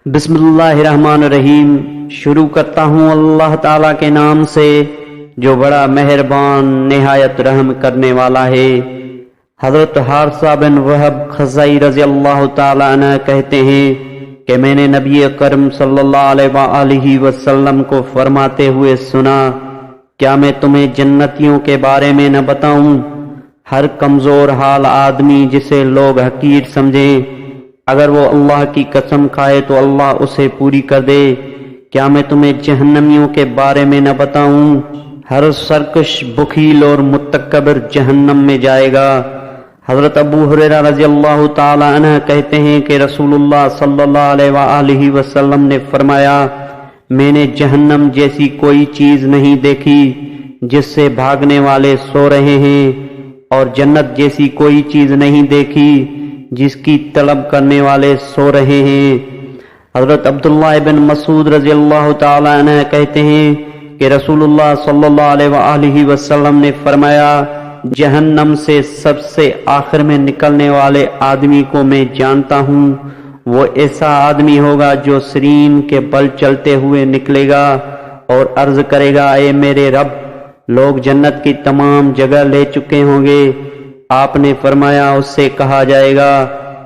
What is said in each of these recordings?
بسم اللہ الرحمن الرحیم۔ شروع کرتا ہوں اللہ تعالیٰ کے نام سے جو بڑا مہربان نہایت رحم کرنے والا ہے۔ حضرت حارثہ بن وہب خزائی رضی اللہ تعالیٰ عنہ کہتے ہیں کہ میں نے نبی کرم صلی اللہ علیہ وآلہ وسلم کو فرماتے ہوئے سنا، کیا میں تمہیں جنتیوں کے بارے میں نہ بتاؤں؟ ہر کمزور حال آدمی جسے لوگ حقیر سمجھیں، اگر وہ اللہ کی قسم کھائے تو اللہ اسے پوری کر دے۔ کیا میں تمہیں جہنمیوں کے بارے میں نہ بتاؤں؟ ہر سرکش، بخیل اور متکبر جہنم میں جائے گا۔ حضرت ابو ہریرہ رضی اللہ تعالی عنہ کہتے ہیں کہ رسول اللہ صلی اللہ علیہ وآلہ وسلم نے فرمایا، میں نے جہنم جیسی کوئی چیز نہیں دیکھی جس سے بھاگنے والے سو رہے ہیں، اور جنت جیسی کوئی چیز نہیں دیکھی جس کی طلب کرنے والے سو رہے ہیں۔ حضرت عبداللہ بن مسعود رضی اللہ تعالی عنہ کہتے ہیں کہ رسول اللہ صلی اللہ علیہ وآلہ وسلم نے فرمایا، جہنم سے سب سے آخر میں نکلنے والے آدمی کو میں جانتا ہوں۔ وہ ایسا آدمی ہوگا جو سرین کے بل چلتے ہوئے نکلے گا اور عرض کرے گا، اے میرے رب، لوگ جنت کی تمام جگہ لے چکے ہوں گے۔ آپ نے فرمایا، اس سے کہا جائے گا،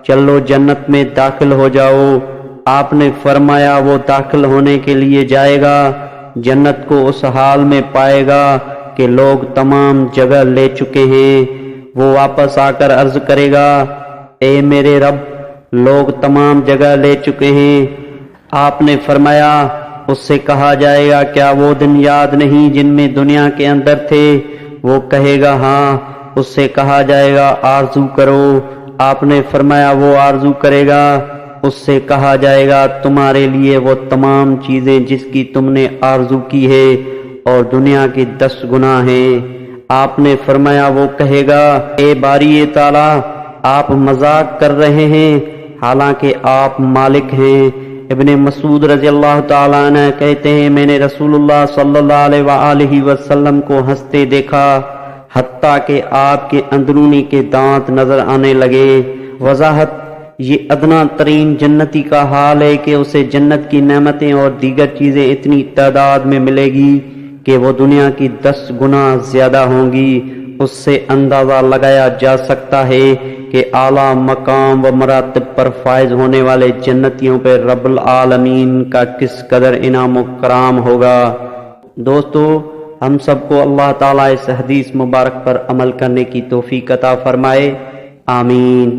چلو جنت میں داخل ہو جاؤ۔ آپ نے فرمایا، وہ داخل ہونے کے لیے جائے گا، جنت کو اس حال میں پائے گا کہ لوگ تمام جگہ لے چکے ہیں۔ وہ واپس آ کر عرض کرے گا، اے میرے رب، لوگ تمام جگہ لے چکے ہیں۔ آپ نے فرمایا، اس سے کہا جائے گا، کیا وہ دن یاد نہیں جن میں دنیا کے اندر تھے؟ وہ کہے گا، ہاں۔ اس سے کہا جائے گا، آرزو کرو۔ آپ نے فرمایا، وہ آرزو کرے گا۔ اس سے کہا جائے گا، تمہارے لیے وہ تمام چیزیں جس کی تم نے آرزو کی ہے اور دنیا کی 10 گنا ہیں۔ آپ نے فرمایا، وہ کہے گا، اے باری تعالیٰ، آپ مذاق کر رہے ہیں، حالانکہ آپ مالک ہیں۔ ابن مسعود رضی اللہ تعالیٰ عنہ کہتے ہیں، میں نے رسول اللہ صلی اللہ علیہ وآلہ وسلم کو ہنستے دیکھا، حتیٰ کہ آپ کے اندرونی کے دانت نظر آنے لگے۔ وضاحت: یہ ادنا ترین جنتی کا حال ہے کہ اسے جنت کی نعمتیں اور دیگر چیزیں اتنی تعداد میں ملے گی کہ وہ دنیا کی 10 گنا زیادہ ہوں گی۔ اس سے اندازہ لگایا جا سکتا ہے کہ اعلیٰ مقام و مراتب پر فائز ہونے والے جنتیوں پہ رب العالمین کا کس قدر انعام و کرام ہوگا۔ دوستو، ہم سب کو اللہ تعالیٰ اس حدیث مبارک پر عمل کرنے کی توفیق عطا فرمائے، آمین۔